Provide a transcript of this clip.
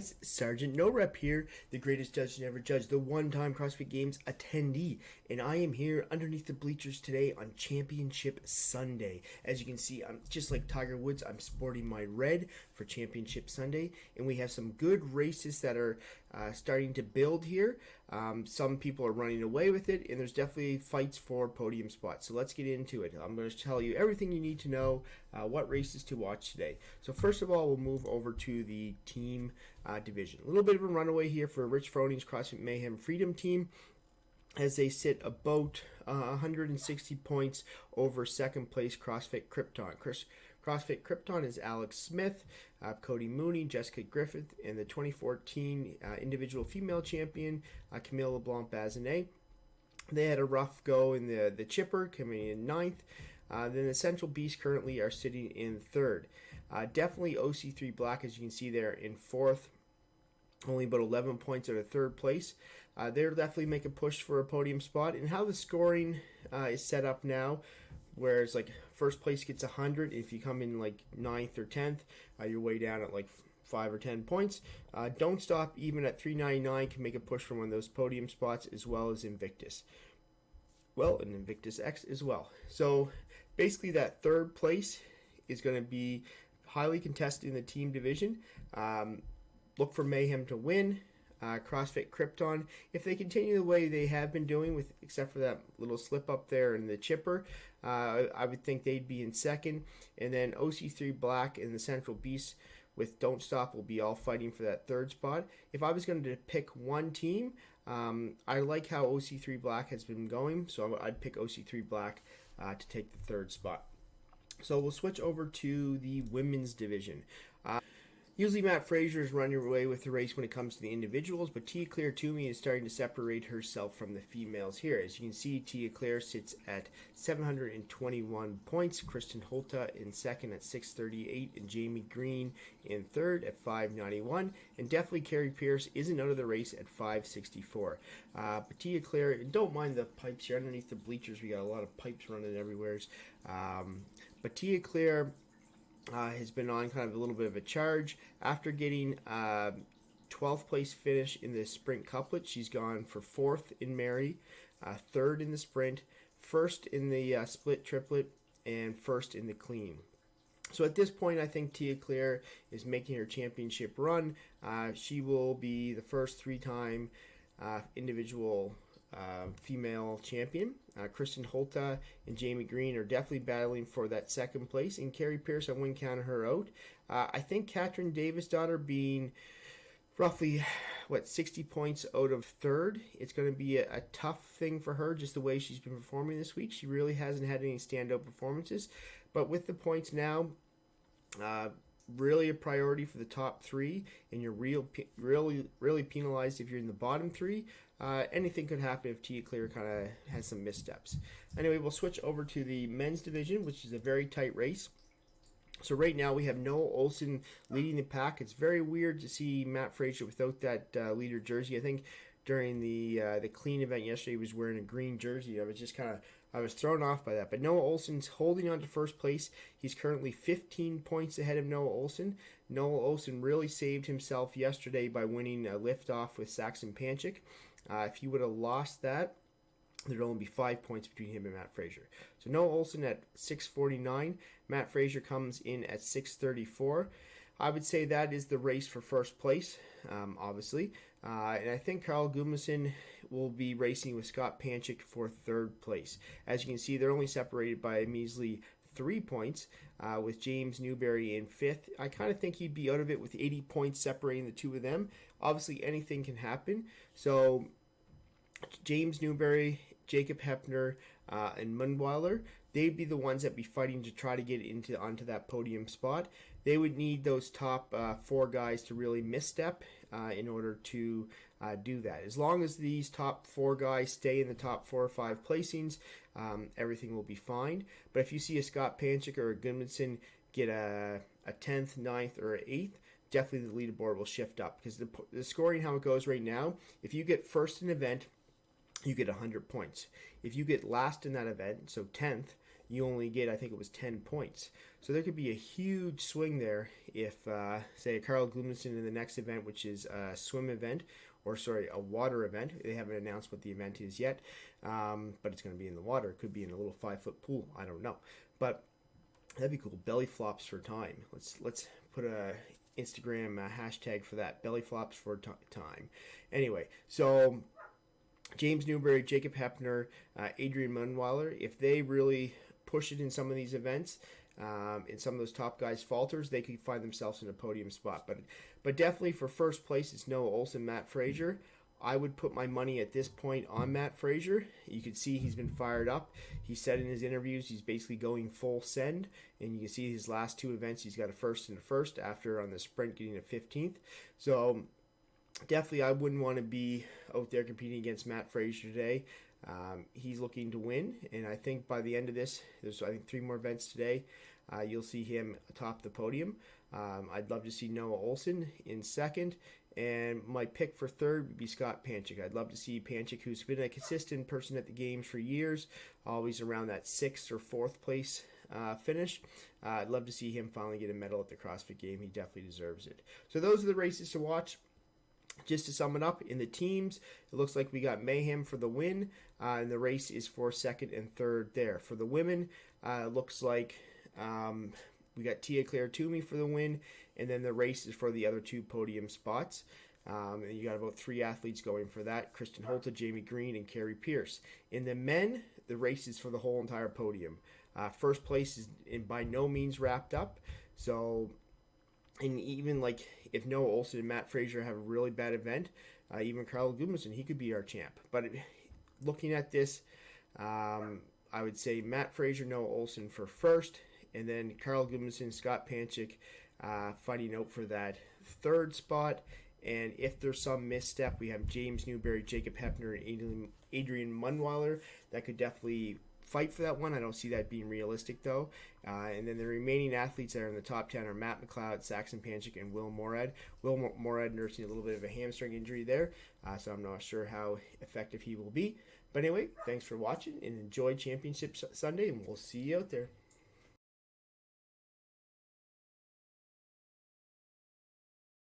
guys, Sergeant No Rep here, the greatest judge to never judge, the one-time CrossFit Games attendee, and I am here underneath the bleachers today on Championship Sunday. As you can see, I'm just like Tiger Woods, I'm sporting my red for Championship Sunday, and we have some good races that are starting to build here. Some people are running away with it, and there's definitely fights for podium spots. So let's get into it. I'm going to tell you everything you need to know, what races to watch today. So first of all, we'll move over to the team division. A little bit of a runaway here for Rich Froning's CrossFit Mayhem Freedom team, as they sit about 160 points over second place CrossFit Krypton. CrossFit Krypton is Alex Smith, Cody Mooney, Jessica Griffith, and the 2014 individual female champion, Camille LeBlanc-Bazinet. They had a rough go in the chipper, coming in 9th. Then the Central Beast currently are sitting in 3rd. Definitely OC3 Black, as you can see there, in 4th. Only about 11 points out of 3rd place. They'll definitely make a push for a podium spot. And how the scoring is set up now, whereas like first place gets 100. If you come in like 9th or 10th, you're way down at like 5 or 10 points. Don't Stop, even at 399, can make a push for one of those podium spots, as well as Invictus. Well, and Invictus X as well. So basically that 3rd place is going to be highly contested in the team division. Look for Mayhem to win. CrossFit Krypton, if they continue the way they have been doing, with except for that little slip up there in the chipper, I would think they'd be in 2nd. And then OC3 Black and the Central Beast with Don't Stop will be all fighting for that 3rd spot. If I was going to pick one team, I like how OC3 Black has been going, so I'd pick OC3 Black to take the 3rd spot. So we'll switch over to the women's division. Usually Matt Fraser is running away with the race when it comes to the individuals, but Tia Claire Toomey is starting to separate herself from the females here. As you can see, Tia Claire sits at 721 points, Kristen Holta in 2nd at 638, and Jamie Green in 3rd at 591, and definitely Carrie Pierce isn't out of the race at 564. But Tia Claire, don't mind the pipes here underneath the bleachers, we got a lot of pipes running everywhere. But Tia Claire has been on kind of a little bit of a charge. After getting 12th place finish in the sprint couplet, she's gone for 4th in Mary, 3rd in the sprint, 1st in the split triplet, and 1st in the clean. So at this point, I think Tia Claire is making her championship run. She will be the first 3-time individual female champion. Kristen Holta and Jamie Green are definitely battling for that 2nd place, and Carrie Pierce, I wouldn't count her out. I think Katrin Davis-Daughter being roughly 60 points out of 3rd, it's going to be a tough thing for her, just the way she's been performing this week. She really hasn't had any standout performances, but with the points now, really a priority for the top 3, and you're really penalized if you're in the bottom 3. Anything could happen if Tia Claire kind of has some missteps. Anyway, we'll switch over to the men's division, which is a very tight race. So right now we have Noah Olson leading the pack. It's very weird to see Matt Fraser without that leader jersey. I think during the clean event yesterday, he was wearing a green jersey. I was thrown off by that. But Noah Olson's holding on to 1st place. He's currently 15 points ahead of Noah Olson. Noah Olson really saved himself yesterday by winning a lift-off with Saxon Panchik. If he would have lost that, there'd only be 5 points between him and Matt Fraser. So Noah Olson at 649. Matt Fraser comes in at 634. I would say that is the race for 1st place, obviously. And I think Carl Gudmundsson will be racing with Scott Panchik for 3rd place. As you can see, they're only separated by a measly 3 points, with James Newberry in 5th. I kind of think he'd be out of it with 80 points separating the two of them. Obviously, anything can happen. So James Newberry, Jacob Hepner, and Mundweiler, they'd be the ones that be fighting to try to get onto that podium spot. They would need those top 4 guys to really misstep in order to do that. As long as these top 4 guys stay in the top 4 or 5 placings, everything will be fine. But if you see a Scott Panchik or a Gudmundsson get a 10th, 9th, or 8th, definitely the leaderboard will shift up, because the scoring, how it goes right now, if you get 1st in an event, you get 100 points. If you get last in that event, so 10th, you only get, I think it was 10 points. So there could be a huge swing there if, say, Carl Gudmundsson in the next event, which is a swim event, or sorry, a water event. They haven't announced what the event is yet, but it's going to be in the water. It could be in a little 5-foot pool. I don't know, but that'd be cool. Belly flops for time. Let's put a Instagram hashtag for that. Belly flops for time. Anyway, so James Newberry, Jacob Hepner, Adrian Munweiler, if they really push it in some of these events, and some of those top guys falters, they could find themselves in a podium spot. But definitely for first place, it's Noah Olson, Matt Fraser. I would put my money at this point on Matt Fraser. You can see he's been fired up. He said in his interviews he's basically going full send, and you can see his last 2 events he's got a first and a first after on the sprint getting a 15th. So definitely I wouldn't want to be out there competing against Matt Fraser today. He's looking to win, and I think by the end of this, there's I think 3 more events today, you'll see him atop the podium. I'd love to see Noah Olson in second, and my pick for third would be Scott Panchik. I'd love to see Panchik, who's been a consistent person at the games for years, always around that 6th or 4th place finish. I'd love to see him finally get a medal at the CrossFit game. He definitely deserves it. So those are the races to watch. Just to sum it up, in the teams, it looks like we got Mayhem for the win, and the race is for second and third there. For the women, it looks like we got Tia Claire Toomey for the win, and then the race is for the other 2 podium spots. And you got about 3 athletes going for that: Kristen Holta, Jamie Green, and Carrie Pierce. In the men, the race is for the whole entire podium. First place is by no means wrapped up, so... And even like if Noah Olson and Matt Fraser have a really bad event, even Carl Gudmundsson, he could be our champ. But looking at this, I would say Matt Fraser, Noah Olson for first, and then Carl Gudmundsson, Scott Panchik fighting out for that third spot. And if there's some misstep, we have James Newberry, Jacob Hepner, and Adrian Munweiler. That could definitely fight for that one. I don't see that being realistic, though. And then the remaining athletes that are in the top 10 are Matt McLeod, Saxon Panchik, and Will Morad. Will Morad nursing a little bit of a hamstring injury there, so I'm not sure how effective he will be. But anyway, thanks for watching, and enjoy Championship Sunday, and we'll see you out there.